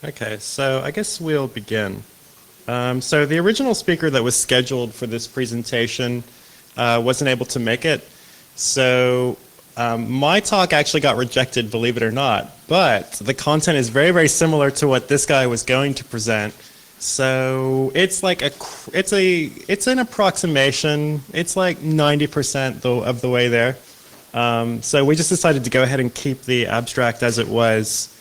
Okay, so I guess we'll begin. So the original speaker that was scheduled for this presentation wasn't able to make it. So my talk actually got rejected, believe it or not. But the content is very, very similar to what this guy was going to present. So it's like it's an approximation. It's like 90% of the way there. So we just decided to go ahead and keep the abstract as it was.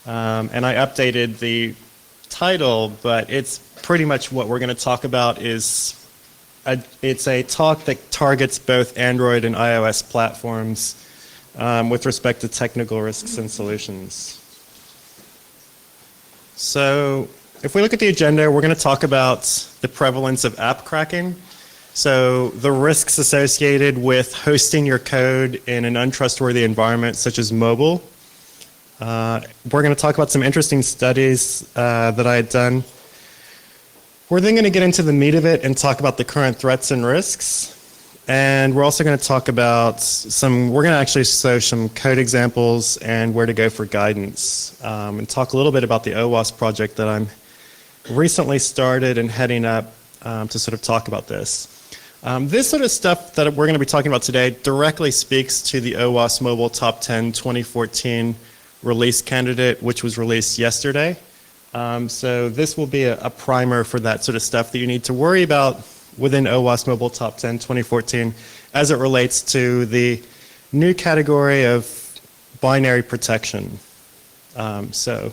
And I updated the title, but it's pretty much what we're going to talk about it's a talk that targets both Android and iOS platforms with respect to technical risks and solutions. So if we look at the agenda, we're going to talk about the prevalence of app cracking. So the risks associated with hosting your code in an untrustworthy environment such as mobile. We're going to talk about some interesting studies that I had done. We're then going to get into the meat of it and talk about the current threats and risks. And we're also going to talk about we're going to actually show some code examples and where to go for guidance. And talk a little bit about the OWASP project that I'm recently started and heading up to sort of talk about this. This sort of stuff that we're going to be talking about today directly speaks to the OWASP Mobile Top 10 2014 release candidate, which was released yesterday. So this will be a primer for that sort of stuff that you need to worry about within OWASP Mobile Top 10 2014 as it relates to the new category of binary protection. So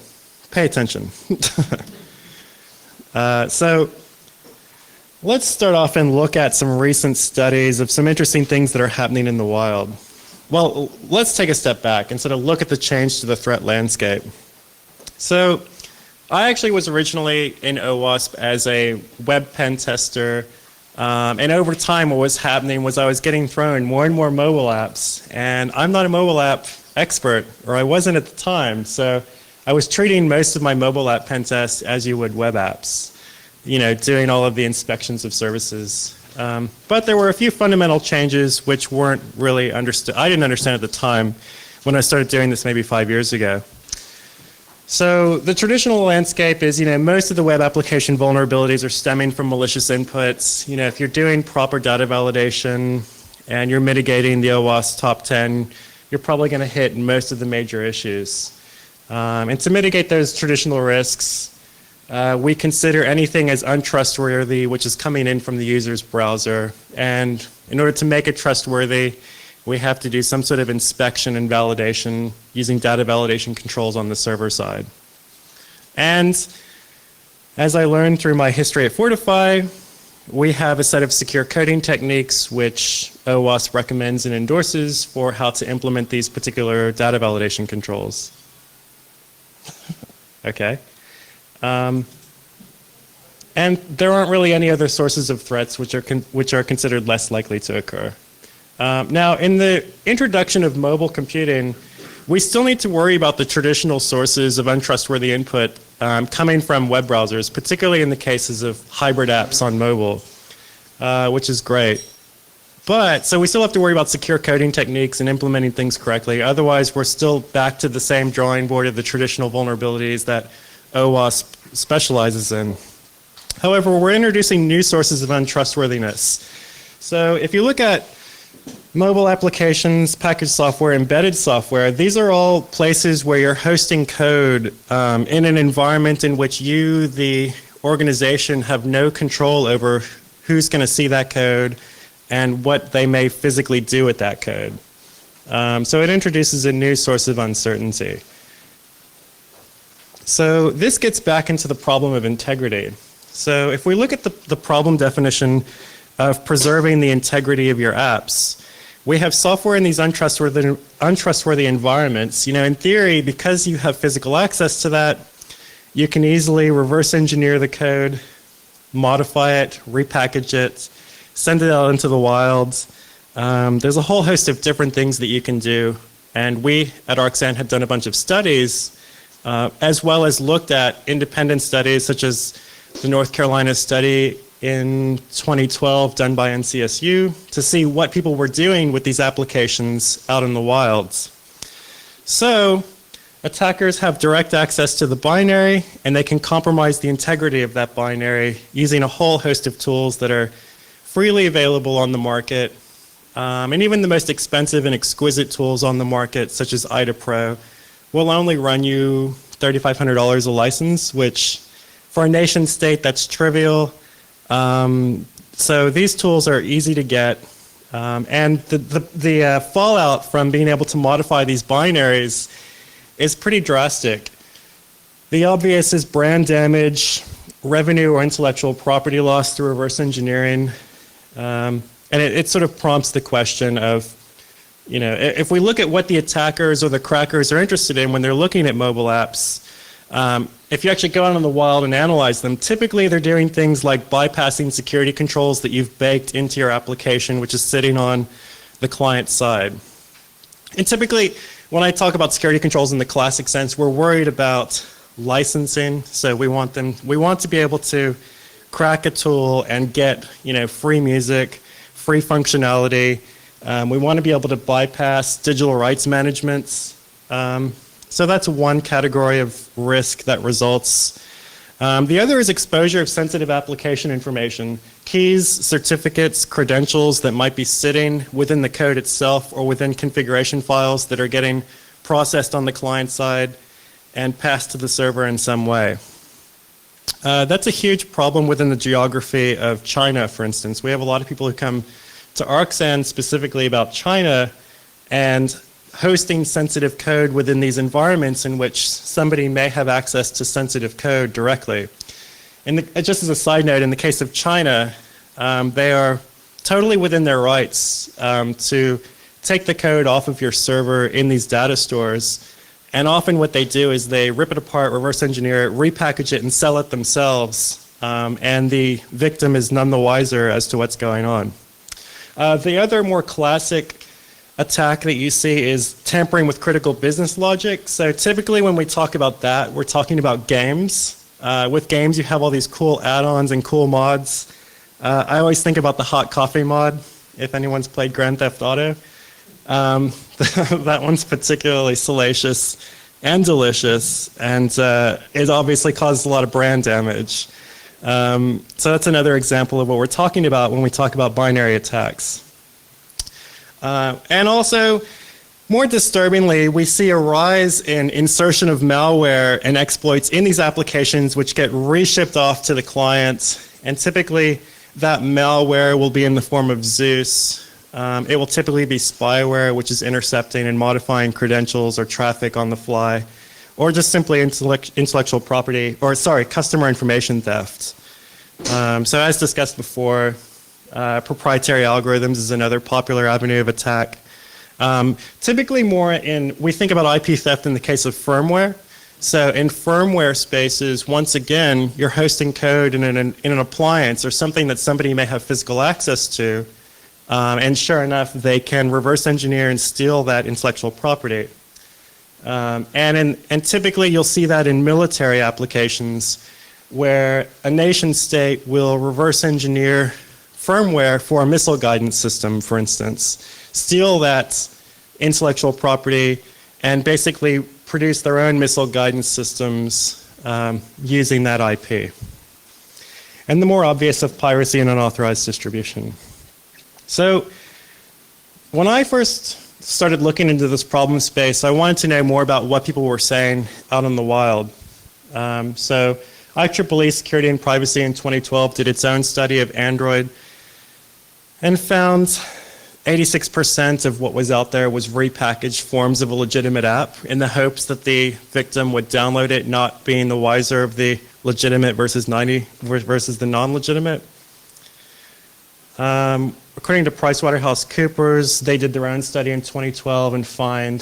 pay attention. So let's start off and look at some recent studies of some interesting things that are happening in the wild. Well, let's take a step back and sort of look at the change to the threat landscape. So I actually was originally in OWASP as a web pen tester, and over time what was happening was I was getting thrown more and more mobile apps, and I'm not a mobile app expert, or I wasn't at the time, so I was treating most of my mobile app pen tests as you would web apps, doing all of the inspections of services. But there were a few fundamental changes which weren't really understood. I didn't understand at the time when I started doing this maybe 5 years ago. So the traditional landscape is, most of the web application vulnerabilities are stemming from malicious inputs. If you're doing proper data validation and you're mitigating the OWASP top 10, you're probably going to hit most of the major issues. And to mitigate those traditional risks, we consider anything as untrustworthy, which is coming in from the user's browser. And in order to make it trustworthy, we have to do some sort of inspection and validation using data validation controls on the server side. And as I learned through my history at Fortify, we have a set of secure coding techniques which OWASP recommends and endorses for how to implement these particular data validation controls. Okay. And there aren't really any other sources of threats which are considered less likely to occur. Now, in the introduction of mobile computing, we still need to worry about the traditional sources of untrustworthy input coming from web browsers, particularly in the cases of hybrid apps on mobile, which is great. So we still have to worry about secure coding techniques and implementing things correctly. Otherwise, we're still back to the same drawing board of the traditional vulnerabilities that OWASP specializes in. However, we're introducing new sources of untrustworthiness. So if you look at mobile applications, packaged software, embedded software, these are all places where you're hosting code in an environment in which you, the organization, have no control over who's going to see that code and what they may physically do with that code. So it introduces a new source of uncertainty. So this gets back into the problem of integrity. So if we look at the problem definition of preserving the integrity of your apps, we have software in these untrustworthy environments. In theory, because you have physical access to that, you can easily reverse engineer the code, modify it, repackage it, send it out into the wild. There's a whole host of different things that you can do. And we at ArcSan had done a bunch of studies as well as looked at independent studies such as the North Carolina study in 2012 done by NCSU to see what people were doing with these applications out in the wilds. So Attackers have direct access to the binary, and they can compromise the integrity of that binary using a whole host of tools that are freely available on the market. And even the most expensive and exquisite tools on the market, such as IDA Pro, will only run you $3,500 a license, which for a nation state, that's trivial. So these tools are easy to get. And the fallout from being able to modify these binaries is pretty drastic. The obvious is brand damage, revenue or intellectual property loss through reverse engineering. And it sort of prompts the question of, if we look at what the attackers or the crackers are interested in when they're looking at mobile apps, if you actually go out in the wild and analyze them, typically they're doing things like bypassing security controls that you've baked into your application, which is sitting on the client side. And typically, when I talk about security controls in the classic sense, we're worried about licensing. So we want to be able to crack a tool and get, free music, free functionality. We want to be able to bypass digital rights management. So that's one category of risk that results. The other is exposure of sensitive application information, keys, certificates, credentials that might be sitting within the code itself or within configuration files that are getting processed on the client side and passed to the server in some way. That's a huge problem within the geography of China, for instance. We have a lot of people who come to ArcSand specifically about China and hosting sensitive code within these environments in which somebody may have access to sensitive code directly. And just as a side note, in the case of China, they are totally within their rights to take the code off of your server in these data stores. And often what they do is they rip it apart, reverse engineer it, repackage it, and sell it themselves. And the victim is none the wiser as to what's going on. The other more classic attack that you see is tampering with critical business logic. So typically when we talk about that, we're talking about games. With games, you have all these cool add-ons and cool mods. I always think about the hot coffee mod, if anyone's played Grand Theft Auto. That one's particularly salacious and delicious, and it obviously causes a lot of brand damage. So that's another example of what we're talking about when we talk about binary attacks. And also, more disturbingly, we see a rise in insertion of malware and exploits in these applications which get reshipped off to the client. And typically, that malware will be in the form of Zeus. It will typically be spyware, which is intercepting and modifying credentials or traffic on the fly, or just simply intellectual property, or sorry, customer information theft. So as discussed before, proprietary algorithms is another popular avenue of attack. Typically we think about IP theft in the case of firmware. So in firmware spaces, once again, you're hosting code in an appliance or something that somebody may have physical access to. And sure enough, they can reverse engineer and steal that intellectual property. And typically you'll see that in military applications where a nation state will reverse engineer firmware for a missile guidance system, for instance, steal that intellectual property and basically produce their own missile guidance systems using that IP. And the more obvious of piracy and unauthorized distribution. So when I first started looking into this problem space, I wanted to know more about what people were saying out in the wild. So IEEE Security and Privacy in 2012 did its own study of Android and found 86% of what was out there was repackaged forms of a legitimate app in the hopes that the victim would download it, not being the wiser of the legitimate versus the non-legitimate. According to PricewaterhouseCoopers, they did their own study in 2012 and found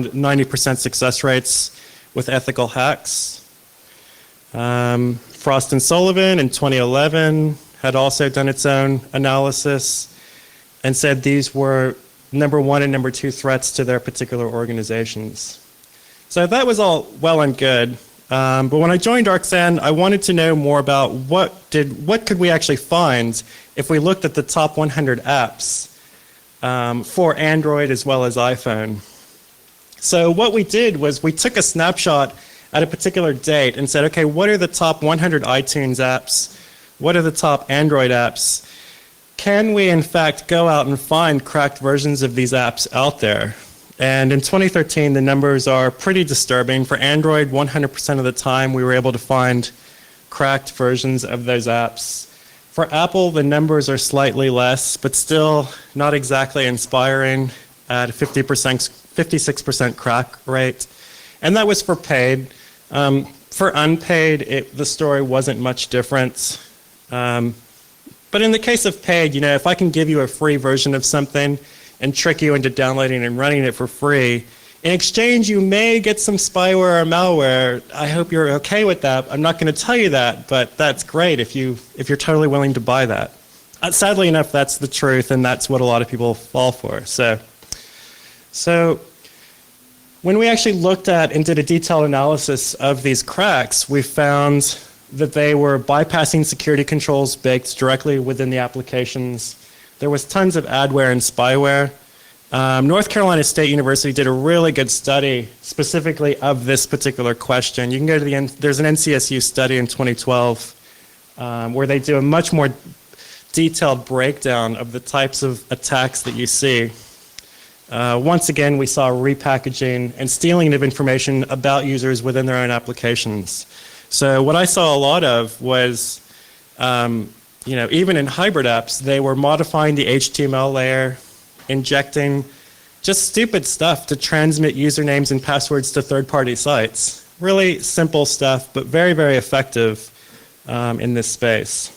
90% success rates with ethical hacks. Frost and Sullivan in 2011 had also done its own analysis and said these were number 1 and number 2 threats to their particular organizations. So that was all well and good. But when I joined ArcSand, I wanted to know more about what could we actually find if we looked at the top 100 apps for Android as well as iPhone. So what we did was we took a snapshot at a particular date and said, okay, what are the top 100 iTunes apps? What are the top Android apps? Can we, in fact, go out and find cracked versions of these apps out there? And in 2013, the numbers are pretty disturbing. For Android, 100% of the time, we were able to find cracked versions of those apps. For Apple, the numbers are slightly less, but still not exactly inspiring at a 56% crack rate. And that was for paid. For unpaid, the story wasn't much different. But in the case of paid, if I can give you a free version of something and trick you into downloading and running it for free, in exchange you may get some spyware or malware. I hope you're okay with that. I'm not going to tell you that, but that's great if you're totally willing to buy that. Sadly enough, that's the truth, and that's what a lot of people fall for. So when we actually looked at and did a detailed analysis of these cracks, we found that they were bypassing security controls baked directly within the applications. There was tons of adware and spyware. North Carolina State University did a really good study specifically of this particular question. You can go to there's an NCSU study in 2012 where they do a much more detailed breakdown of the types of attacks that you see. Once again, we saw repackaging and stealing of information about users within their own applications. So what I saw a lot of was, even in hybrid apps, they were modifying the HTML layer, injecting just stupid stuff to transmit usernames and passwords to third-party sites. Really simple stuff, but very, very effective in this space.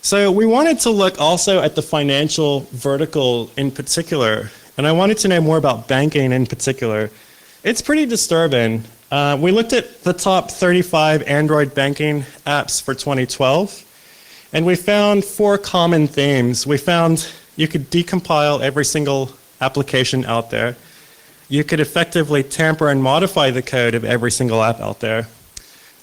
So we wanted to look also at the financial vertical in particular, and I wanted to know more about banking in particular. It's pretty disturbing. We looked at the top 35 Android banking apps for 2012, and we found 4 common themes. We found you could decompile every single application out there. You could effectively tamper and modify the code of every single app out there.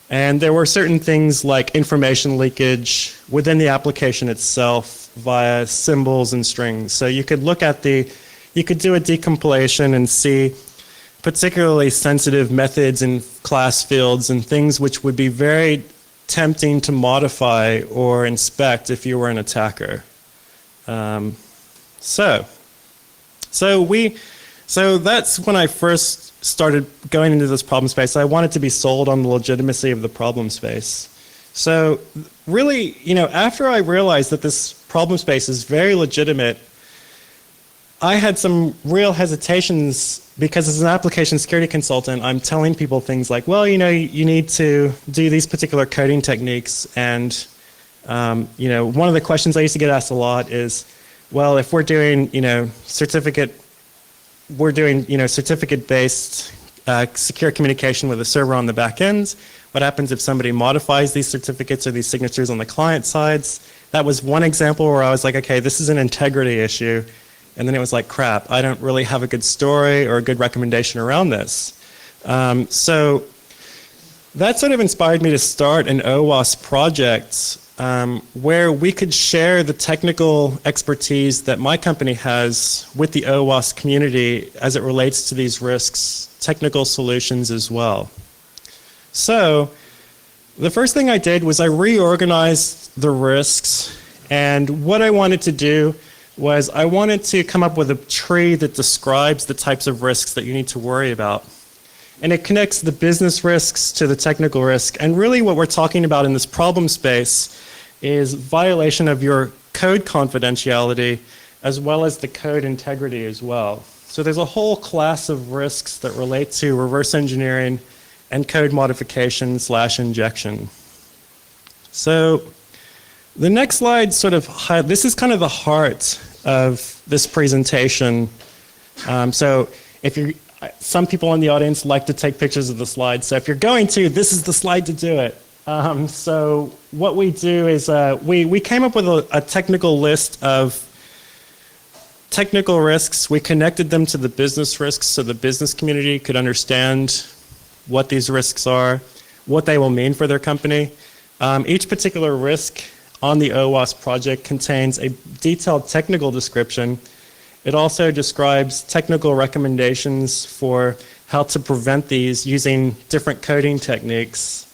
And there were certain things like information leakage within the application itself via symbols and strings. So you could look at you could do a decompilation and see particularly sensitive methods and class fields and things which would be very tempting to modify or inspect if you were an attacker. So that's when I first started going into this problem space. I wanted to be sold on the legitimacy of the problem space. So really, after I realized that this problem space is very legitimate, I had some real hesitations because as an application security consultant, I'm telling people things like, well, you need to do these particular coding techniques. And, one of the questions I used to get asked a lot is, well, if we're doing, certificate-based secure communication with a server on the back end, what happens if somebody modifies these certificates or these signatures on the client sides? That was one example where I was like, okay, this is an integrity issue. And then it was like, crap, I don't really have a good story or a good recommendation around this. So that sort of inspired me to start an OWASP project where we could share the technical expertise that my company has with the OWASP community as it relates to these risks, technical solutions as well. So the first thing I did was I reorganized the risks, and what I wanted to do was I wanted to come up with a tree that describes the types of risks that you need to worry about. And it connects the business risks to the technical risk. And really what we're talking about in this problem space is violation of your code confidentiality as well as the code integrity as well. So there's a whole class of risks that relate to reverse engineering and code modification / injection. So the next slide this is kind of the heart of this presentation. So some people in the audience like to take pictures of the slides. So if you're going to, this is the slide to do it. So what we do is we came up with a technical list of technical risks. We connected them to the business risks so the business community could understand what these risks are, what they will mean for their company. Each particular risk on the OWASP project contains a detailed technical description, It also describes technical recommendations for how to prevent these using different coding techniques.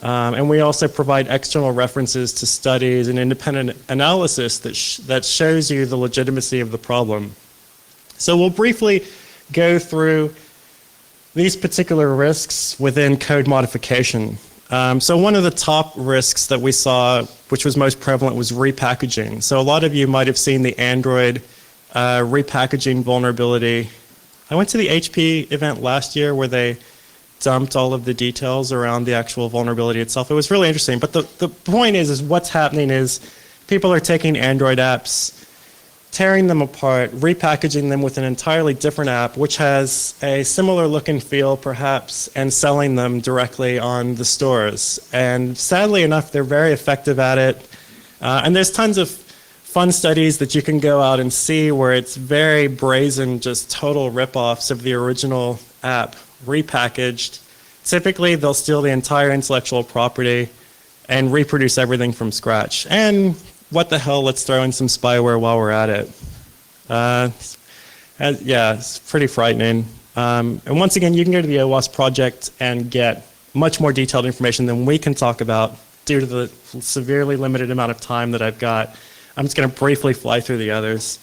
And we also provide external references to studies and independent analysis that shows you the legitimacy of the problem. So we'll briefly go through these particular risks within code modification. So one of the top risks that we saw, which was most prevalent, was repackaging. So a lot of you might have seen the Android repackaging vulnerability. I went to the HP event last year where they dumped all of the details around the actual vulnerability itself. It was really interesting. But the point is what's happening is people are taking Android apps, tearing them apart, repackaging them with an entirely different app, which has a similar look and feel perhaps, and selling them directly on the stores. And sadly enough, they're very effective at it. And there's tons of fun studies that you can go out and see where it's very brazen, just total rip-offs of the original app repackaged. Typically, they'll steal the entire intellectual property and reproduce everything from scratch. And what the hell, let's throw in some spyware while we're at it. Yeah, it's pretty frightening. And once again, you can go to the OWASP project and get much more detailed information than we can talk about due to the severely limited amount of time that I've got. I'm just going to briefly fly through the others.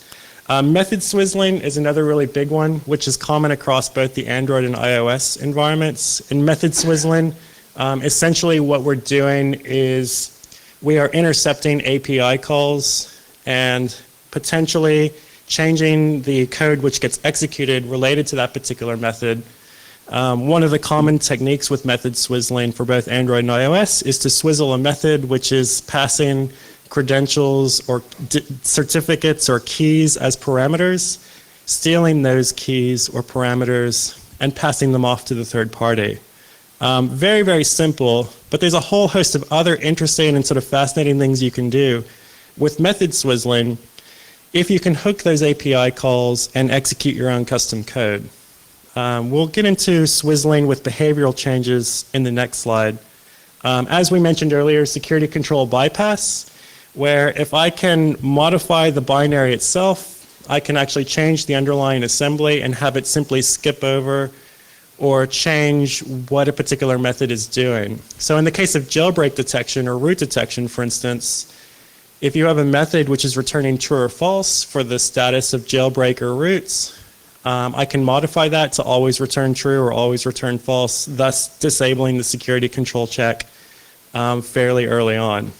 Method swizzling is another really big one, which is common across both the Android and iOS environments. In method swizzling, essentially what we're doing is we are intercepting API calls and potentially changing the code which gets executed related to that particular method. One of the common techniques with method swizzling for both Android and iOS is to swizzle a method which is passing credentials or certificates or keys as parameters, stealing those keys or parameters, and passing them off to the third party. Very, very simple, but there's a whole host of other interesting and sort of fascinating things you can do. With method swizzling, if you can hook those API calls and execute your own custom code. We'll get into swizzling with behavioral changes in the next slide. As we mentioned earlier, security control bypass, where if I can modify the binary itself, I can actually change the underlying assembly and have it simply skip over or change what a particular method is doing. So in the case of jailbreak detection or root detection, for instance, if you have a method which is returning true or false for the status of jailbreak or roots, I can modify that to always return true or always return false, thus disabling the security control check fairly early on.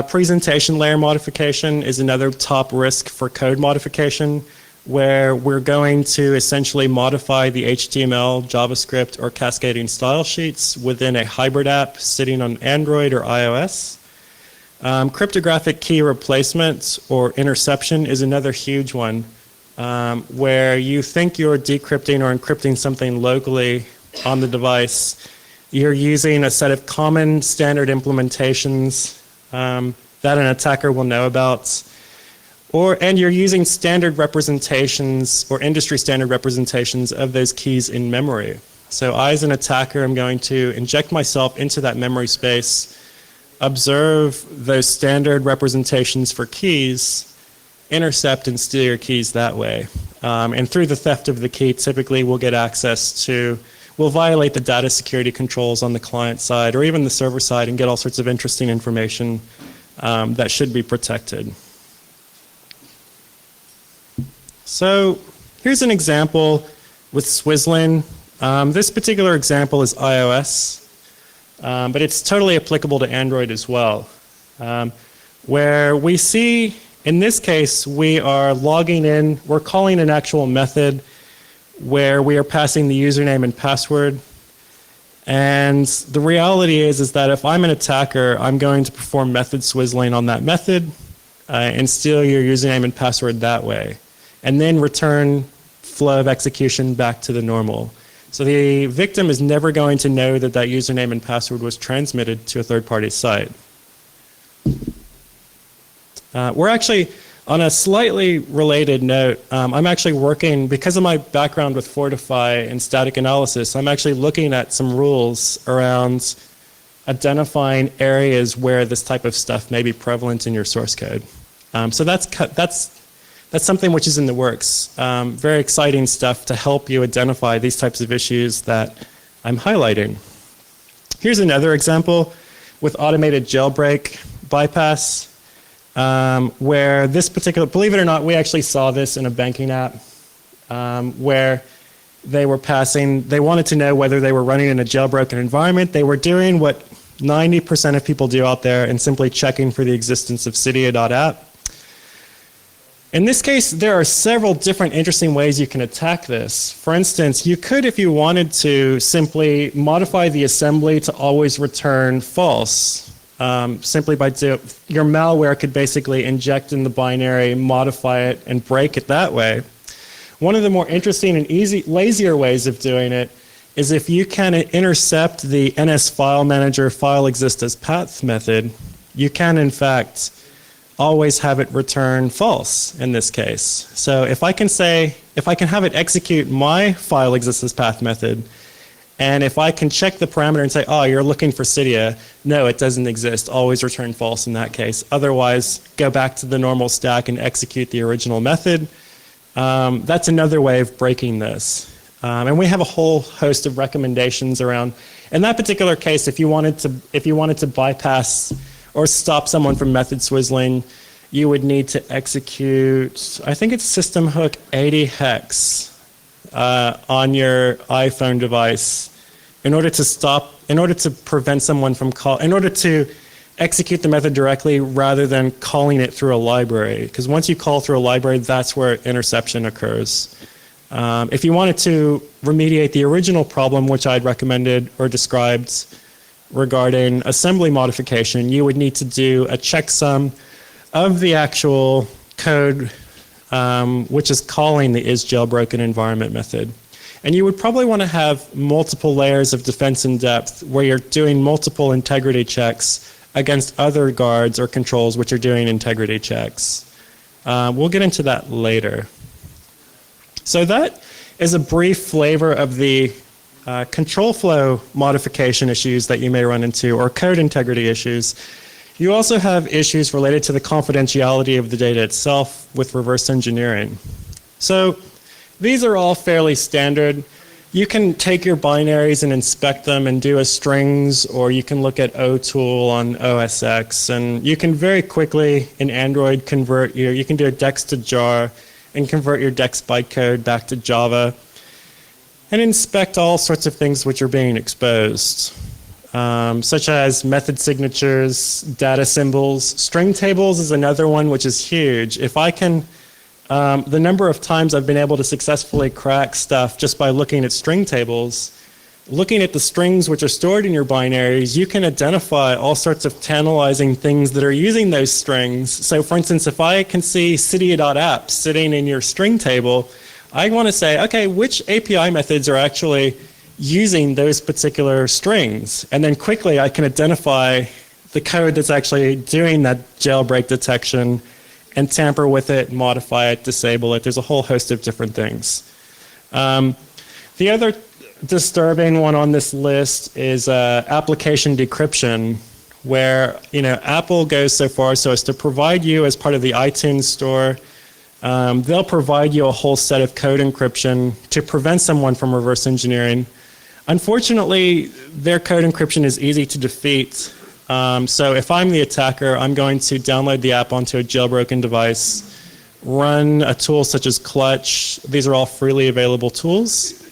Presentation layer modification is another top risk for code modification, where we're going to essentially modify the HTML, JavaScript, or cascading style sheets within a hybrid app sitting on Android or iOS. Cryptographic key replacement or interception is another huge one, where you think you're decrypting or encrypting something locally on the device. You're using a set of common standard implementations that an attacker will know about, and you're using standard representations or industry standard representations of those keys in memory. So I, as an attacker, am going to inject myself into that memory space, observe those standard representations for keys, intercept and steal your keys that way. And through the theft of the key, typically we'll get access to, we'll violate the data security controls on the client side or even the server side and get all sorts of interesting information that should be protected. So here's an example with swizzling. This particular example is iOS, but it's totally applicable to Android as well, where we see, in this case, we are logging in, we're calling an actual method where we are passing the username and password. And the reality is that if I'm an attacker, I'm going to perform method swizzling on that method and steal your username and password that way, and then return flow of execution back to the normal. So the victim is never going to know that that username and password was transmitted to a third-party site. We're actually, on a slightly related note, I'm actually working, because of my background with Fortify and static analysis, I'm actually looking at some rules around identifying areas where this type of stuff may be prevalent in your source code. So that's That's something which is in the works. Very exciting stuff to help you identify these types of issues that I'm highlighting. Here's another example with automated jailbreak bypass, where this particular, believe it or not, we actually saw this in a banking app where they wanted to know whether they were running in a jailbroken environment. They were doing what 90% of people do out there and simply checking for the existence of cydia.app. In this case, there are several different interesting ways you can attack this. For instance, you could, if you wanted to, simply modify the assembly to always return false. Simply by your malware could basically inject in the binary, modify it, and break it that way. One of the more interesting and lazier ways of doing it is if you can intercept the NS file manager file exists as path method, you can in fact always have it return false in this case. So if I can have it execute my file exists as path method, and if I can check the parameter and say, oh, you're looking for Cydia, no, it doesn't exist, always return false in that case. Otherwise, go back to the normal stack and execute the original method. That's another way of breaking this. And we have a whole host of recommendations around. In that particular case, if you wanted to bypass or stop someone from method swizzling, you would need to execute, I think it's system hook 80 hex on your iPhone device in order to prevent someone from in order to execute the method directly rather than calling it through a library. Because once you call through a library, that's where interception occurs. If you wanted to remediate the original problem, which I'd recommended or described regarding assembly modification, you would need to do a checksum of the actual code which is calling the isJailbroken environment method. And you would probably want to have multiple layers of defense in depth where you're doing multiple integrity checks against other guards or controls which are doing integrity checks. We'll get into that later. So that is a brief flavor of the control flow modification issues that you may run into, or code integrity issues. You also have issues related to the confidentiality of the data itself with reverse engineering. So these are all fairly standard. You can take your binaries and inspect them and do a strings, or you can look at OTool on OS X, and you can very quickly in Android you can do a dex to jar and convert your dex bytecode back to Java and inspect all sorts of things which are being exposed, such as method signatures, data symbols. String tables is another one which is huge. If I can, the number of times I've been able to successfully crack stuff just by looking at string tables, looking at the strings which are stored in your binaries, you can identify all sorts of tantalizing things that are using those strings. So for instance, if I can see cydia.app sitting in your string table, I want to say, okay, which API methods are actually using those particular strings? And then quickly I can identify the code that's actually doing that jailbreak detection and tamper with it, modify it, disable it. There's a whole host of different things. The other disturbing one on this list is application decryption, where Apple goes so far so as to provide you, as part of the iTunes store, they'll provide you a whole set of code encryption to prevent someone from reverse engineering. Unfortunately, their code encryption is easy to defeat. So if I'm the attacker, I'm going to download the app onto a jailbroken device, run a tool such as Clutch. These are all freely available tools.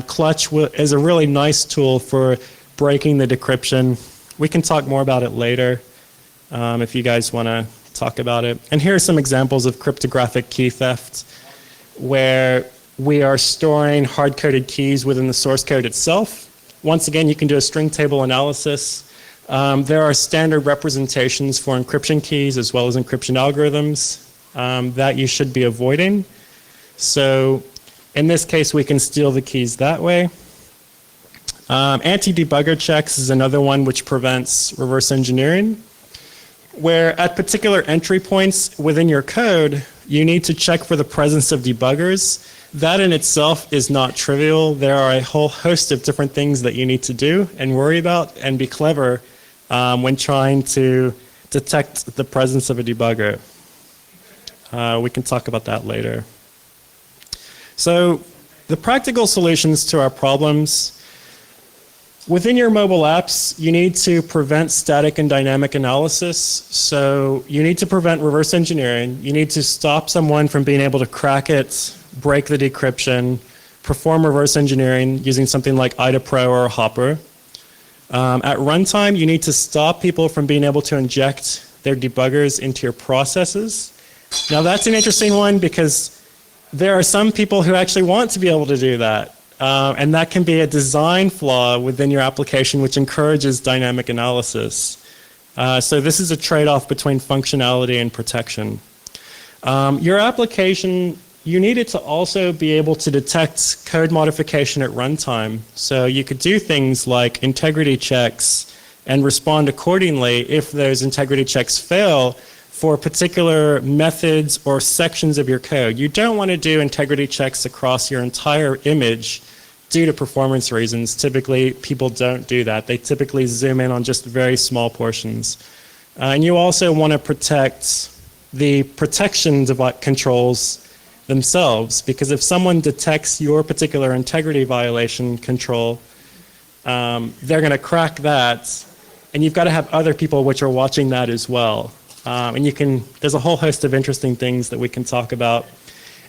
Clutch is a really nice tool for breaking the decryption. We can talk more about it later if you guys want to talk about it. And here are some examples of cryptographic key theft, where we are storing hard-coded keys within the source code itself. Once again, you can do a string table analysis. There are standard representations for encryption keys as well as encryption algorithms that you should be avoiding. So in this case, we can steal the keys that way. Anti-debugger checks is another one which prevents reverse engineering, where at particular entry points within your code, you need to check for the presence of debuggers. That in itself is not trivial. There are a whole host of different things that you need to do and worry about and be clever when trying to detect the presence of a debugger. We can talk about that later. So the practical solutions to our problems. Within your mobile apps, you need to prevent static and dynamic analysis. So you need to prevent reverse engineering. You need to stop someone from being able to crack it, break the decryption, perform reverse engineering using something like IDA-Pro or Hopper. At runtime, you need to stop people from being able to inject their debuggers into your processes. Now that's an interesting one because there are some people who actually want to be able to do that. And that can be a design flaw within your application which encourages dynamic analysis. So this is a trade-off between functionality and protection. Your application, you need it to also be able to detect code modification at runtime. So you could do things like integrity checks and respond accordingly if those integrity checks fail for particular methods or sections of your code. You don't want to do integrity checks across your entire image due to performance reasons. Typically, people don't do that. They typically zoom in on just very small portions. And you also want to protect the protection controls themselves, because if someone detects your particular integrity violation control, they're going to crack that, and you've got to have other people which are watching that as well. And there's a whole host of interesting things that we can talk about.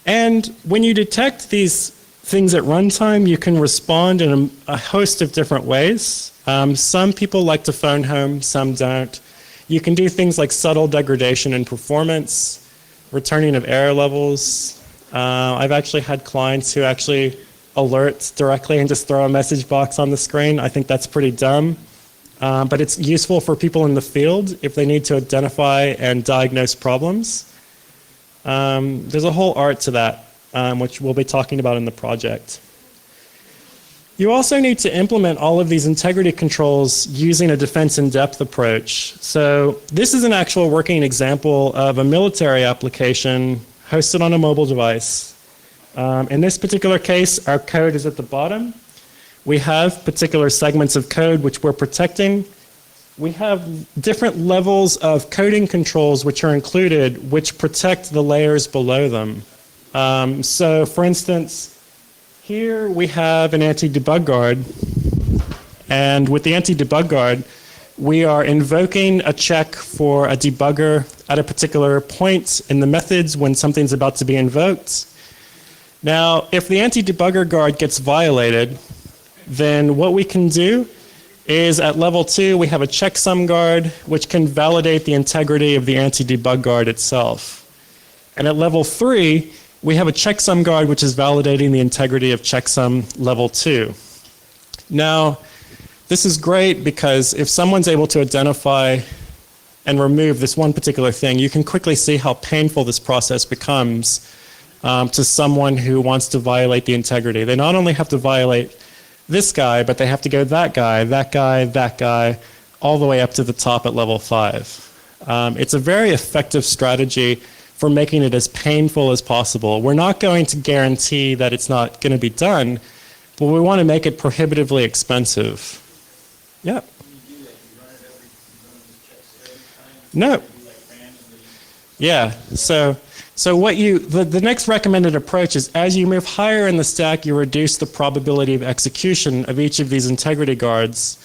And when you detect these things at runtime, you can respond in a host of different ways. Some people like to phone home, some don't. You can do things like subtle degradation in performance, returning of error levels. I've actually had clients who actually alert directly and just throw a message box on the screen. I think that's pretty dumb. But it's useful for people in the field if they need to identify and diagnose problems. There's a whole art to that, which we'll be talking about in the project. You also need to implement all of these integrity controls using a defense in-depth approach. So this is an actual working example of a military application hosted on a mobile device. In this particular case, our code is at the bottom. We have particular segments of code which we're protecting. We have different levels of coding controls which are included which protect the layers below them. So for instance, here we have an anti-debug guard, and with the anti-debug guard, we are invoking a check for a debugger at a particular point in the methods when something's about to be invoked. Now, if the anti-debugger guard gets violated, then what we can do is at level 2, we have a checksum guard which can validate the integrity of the anti-debug guard itself. And at level 3, we have a checksum guard which is validating the integrity of checksum level 2. Now, this is great because if someone's able to identify and remove this one particular thing, you can quickly see how painful this process becomes to someone who wants to violate the integrity. They not only have to violate this guy, but they have to go that guy, that guy, that guy, all the way up to the top at level 5. It's a very effective strategy for making it as painful as possible. We're not going to guarantee that it's not going to be done, but we want to make it prohibitively expensive. Yeah. No. Yeah. So what the next recommended approach is as you move higher in the stack, you reduce the probability of execution of each of these integrity guards.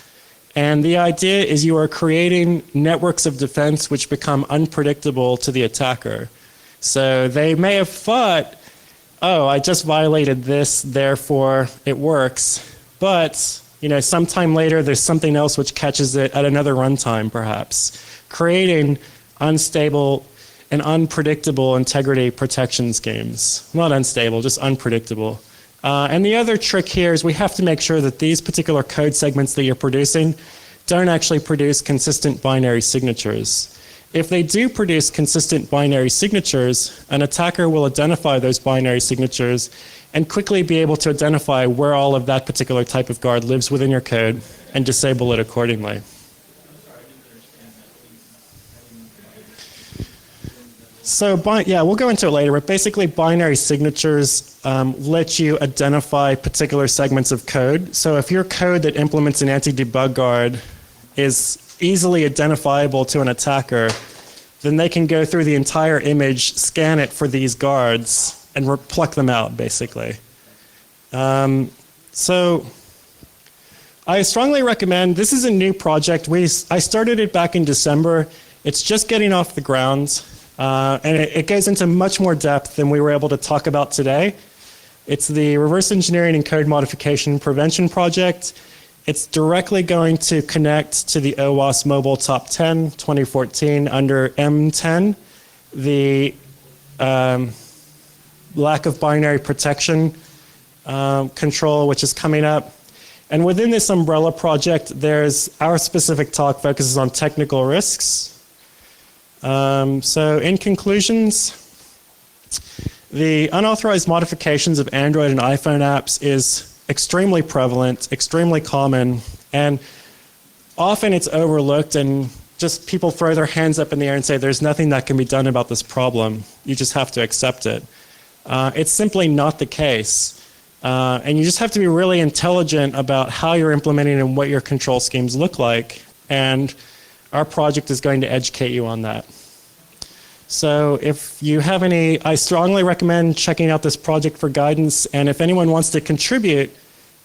And the idea is you are creating networks of defense which become unpredictable to the attacker. So they may have thought, oh, I just violated this, therefore it works. But sometime later there's something else which catches it at another runtime perhaps, creating unstable and unpredictable integrity protection schemes. Not unstable, just unpredictable. And the other trick here is we have to make sure that these particular code segments that you're producing don't actually produce consistent binary signatures. If they do produce consistent binary signatures, an attacker will identify those binary signatures and quickly be able to identify where all of that particular type of guard lives within your code and disable it accordingly. So, we'll go into it later, but basically binary signatures let you identify particular segments of code. So if your code that implements an anti-debug guard is easily identifiable to an attacker, then they can go through the entire image, scan it for these guards, and pluck them out, basically. So I strongly recommend, this is a new project. I started it back in December. It's just getting off the ground, and it goes into much more depth than we were able to talk about today. It's the Reverse Engineering and Code Modification Prevention Project. It's directly going to connect to the OWASP Mobile Top 10 2014 under M10, the lack of binary protection control, which is coming up. And within this umbrella project, our specific talk focuses on technical risks. So in conclusions, the unauthorized modifications of Android and iPhone apps is extremely prevalent, extremely common, and often it's overlooked and just people throw their hands up in the air and say there's nothing that can be done about this problem. You just have to accept it. It's simply not the case. And you just have to be really intelligent about how you're implementing and what your control schemes look like. And our project is going to educate you on that. So if you have I strongly recommend checking out this project for guidance. And if anyone wants to contribute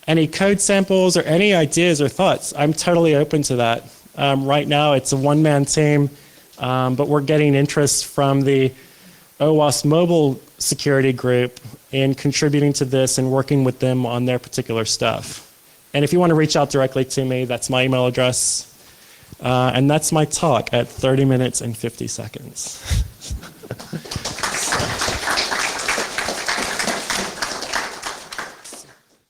any code samples or any ideas or thoughts, I'm totally open to that. Right now it's a one-man team, but we're getting interest from the OWASP mobile security group in contributing to this and working with them on their particular stuff. And if you want to reach out directly to me, that's my email address. And that's my talk at 30 minutes and 50 seconds.